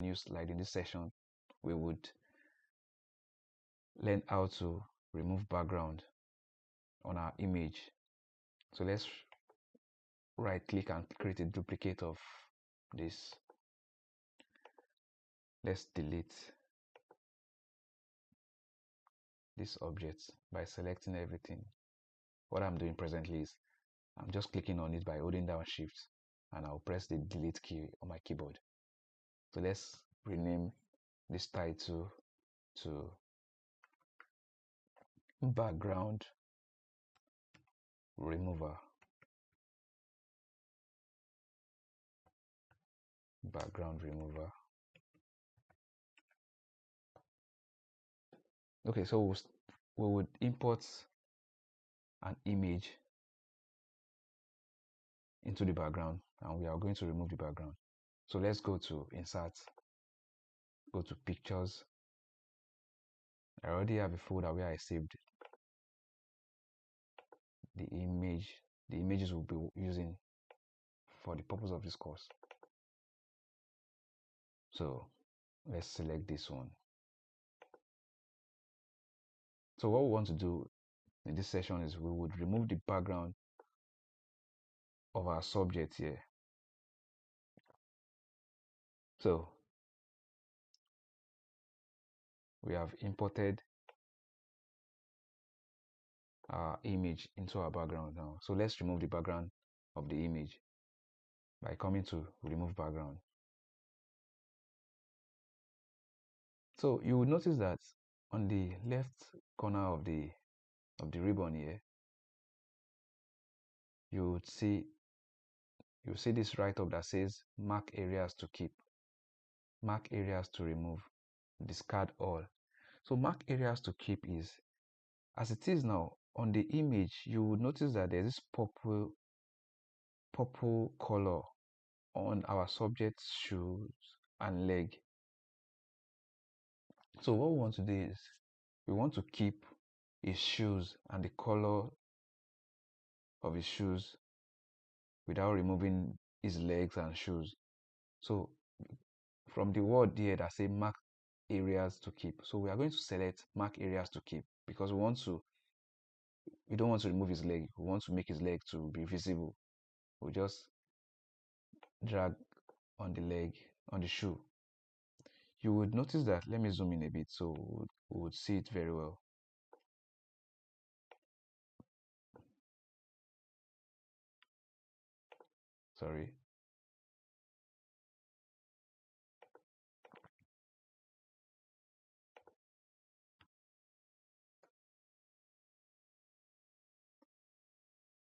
new slide. In this session, we would learn how to remove background on our image. So let's right click and create a duplicate of this. Let's delete this object by selecting everything. What I'm doing presently is I'm just clicking on it by holding down shift, and I'll press the delete key on my keyboard. So let's rename this title to background remover. Background remover. Okay, so we would import an image into the background, and we are going to remove the background. So let's go to insert, go to pictures. I already have a folder where I saved the images we'll be using for the purpose of this course. So let's select this one. So what we want to do in this session is we would remove the background of our subject here. So we have imported our image into our background now. So let's remove the background of the image by coming to remove background. So you will notice that on the left corner of the ribbon here, you see this write-up that says mark areas to keep, mark areas to remove, discard all. So mark areas to keep is, as it is now on the image, you will notice that there's this purple color on our subject's shoes and leg. So what we want to do is we want to keep his shoes and the color of his shoes without removing his legs and shoes. So from the word here that say mark areas to keep, so we are going to select mark areas to keep because we don't want to remove his leg. We want to make his leg to be visible. We just drag on the leg, on the shoe. You would notice that, let me zoom in a bit so we would see it very well. Sorry.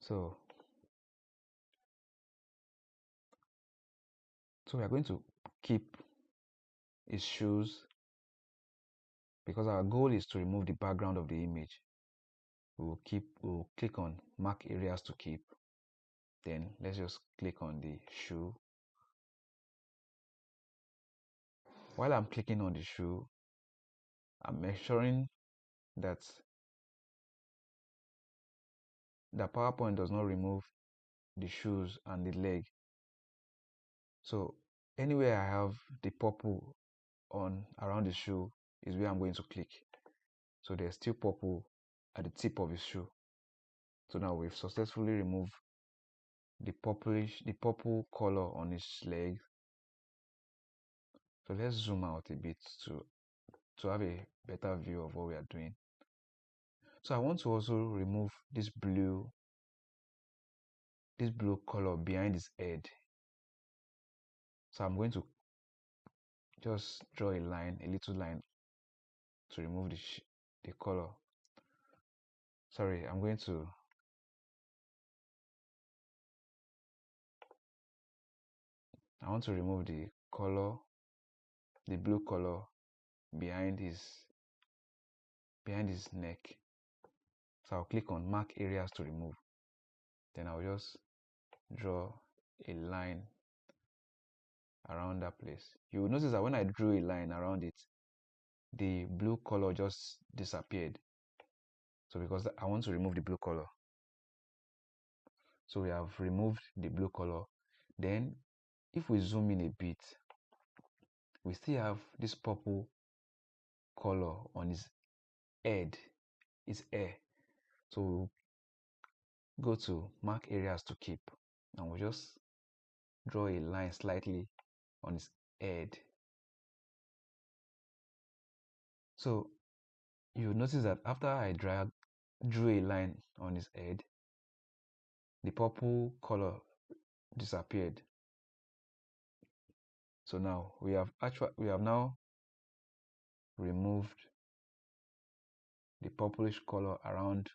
So we are going to keep his shoes because our goal is to remove the background of the image. We'll click on mark areas to keep. Then let's just click on the shoe. While I'm clicking on the shoe, I'm ensuring that the PowerPoint does not remove the shoes and the leg. So anywhere I have the purple on around the shoe is where I'm going to click. So there's still purple at the tip of his shoe. So now we've successfully removed the purple color on his leg. So let's zoom out a bit to have a better view of what we are doing. So I want to also remove this blue color behind his head. So I'm going to just draw a little line to remove the color. Sorry, I want to remove the blue color behind his neck. So I'll click on mark areas to remove. Then I'll just draw a line around that place. You will notice that when I drew a line around it, the blue color just disappeared. So because I want to remove the blue color. So we have removed the blue color. Then if we zoom in a bit, we still have this purple color on his head, his hair. So we'll go to mark areas to keep, and we'll just draw a line slightly on his head. So you notice that after I drew a line on his head, the purple color disappeared. So now we have now removed the purplish color around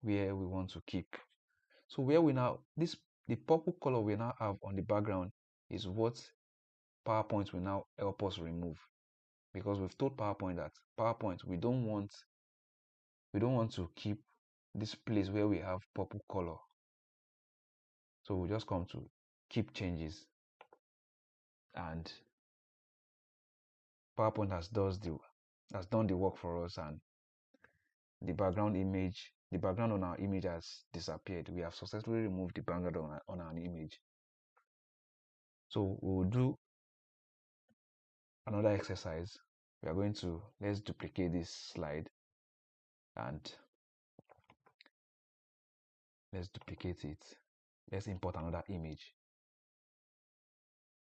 where we want to keep. So where we now the purple color we now have on the background is what PowerPoint will now help us remove, because we've told PowerPoint that we don't want to keep this place where we have purple color. So we'll just come to keep changes, and PowerPoint has done the work for us, and the background on our image has disappeared. We have successfully removed the background on our image. So we will do another exercise. We are going to, let's duplicate this slide, and let's duplicate it. Let's import another image.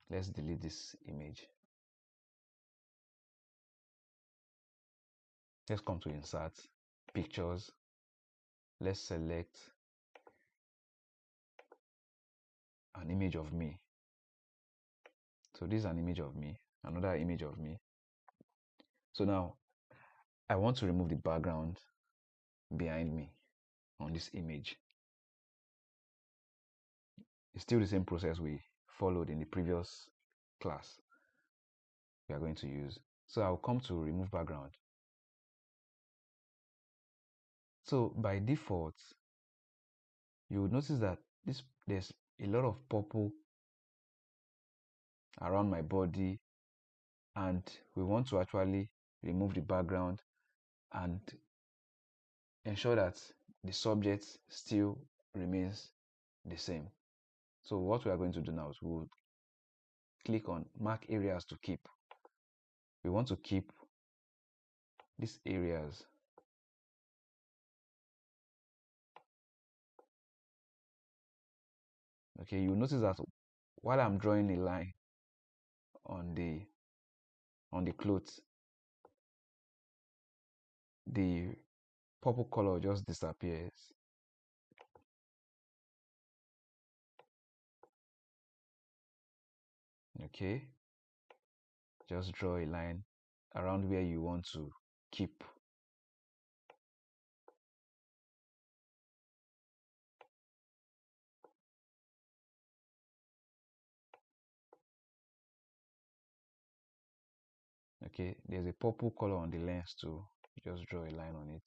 Let's delete this image. Let's come to insert pictures. Let's select an image of me. So this is an image of me, another image of me. So now I want to remove the background behind me on this image. It's still the same process we followed in the previous class we are going to use. So I'll come to remove background. So by default, you will notice that there's a lot of purple around my body, and we want to actually remove the background and ensure that the subject still remains the same. So what we are going to do now is we'll click on mark areas to keep. We want to keep these areas. Okay, you notice that while I'm drawing a line on the clothes, the purple color just disappears. Okay, just draw a line around where you want to keep. Okay, there's a purple color on the lens too. Just draw a line on it.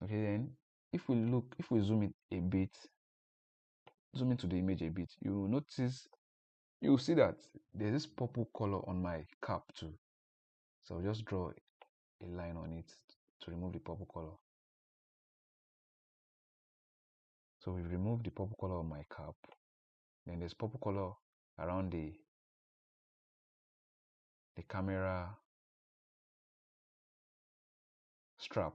Okay, then if we zoom it a bit, zoom into the image a bit, you will notice, you will see that there's this purple color on my cap too. So I'll just draw a line on it to remove the purple color. So we've removed the purple color on my cap. Then there's purple color around the camera strap.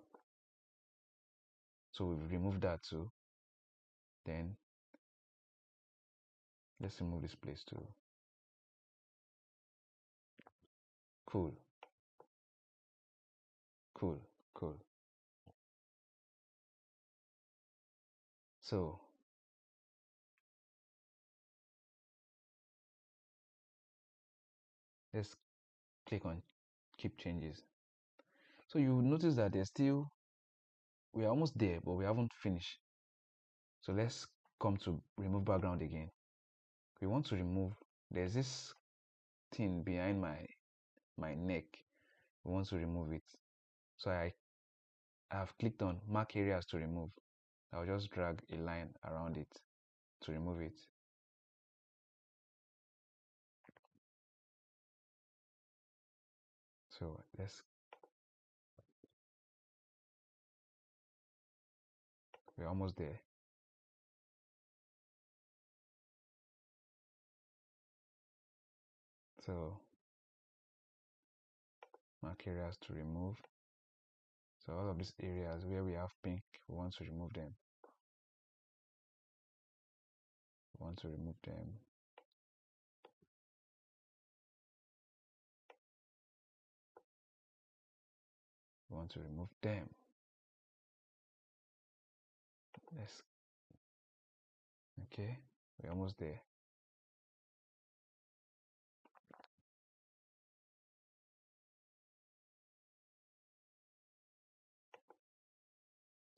So we've removed that too. Then let's remove this place too. Cool. Cool. Cool. So let's click on keep changes. So you notice that we are almost there, but we haven't finished. So let's come to remove background again. We want to remove, there's this thing behind my neck. We want to remove it. So I have clicked on mark areas to remove. I'll just drag a line around it to remove it. So we're almost there. So mark areas to remove. So all of these areas where we have pink, we want to remove them. We want to remove them. We want to remove them. Let's, okay, we're almost there.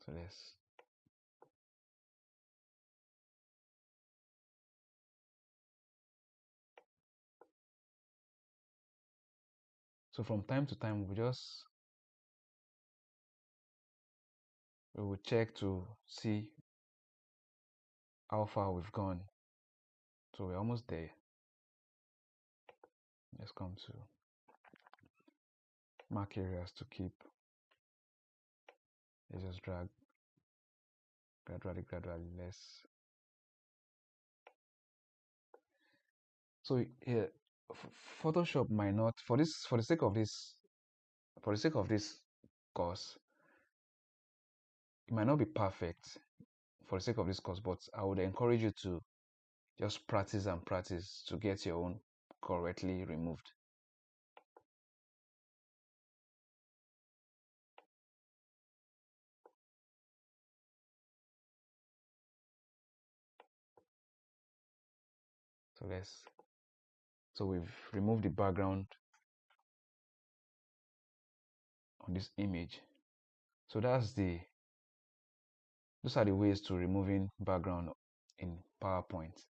So let's, so from time to time we will check to see how far we've gone. So we're almost there. Let's come to mark areas to keep. Let's just drag gradually less. So here, Photoshop might not, for the sake of this course, it might not be perfect for the sake of this course, but I would encourage you to just practice and practice to get your own correctly removed. So we've removed the background on this image. So those are the ways to removing background in PowerPoint.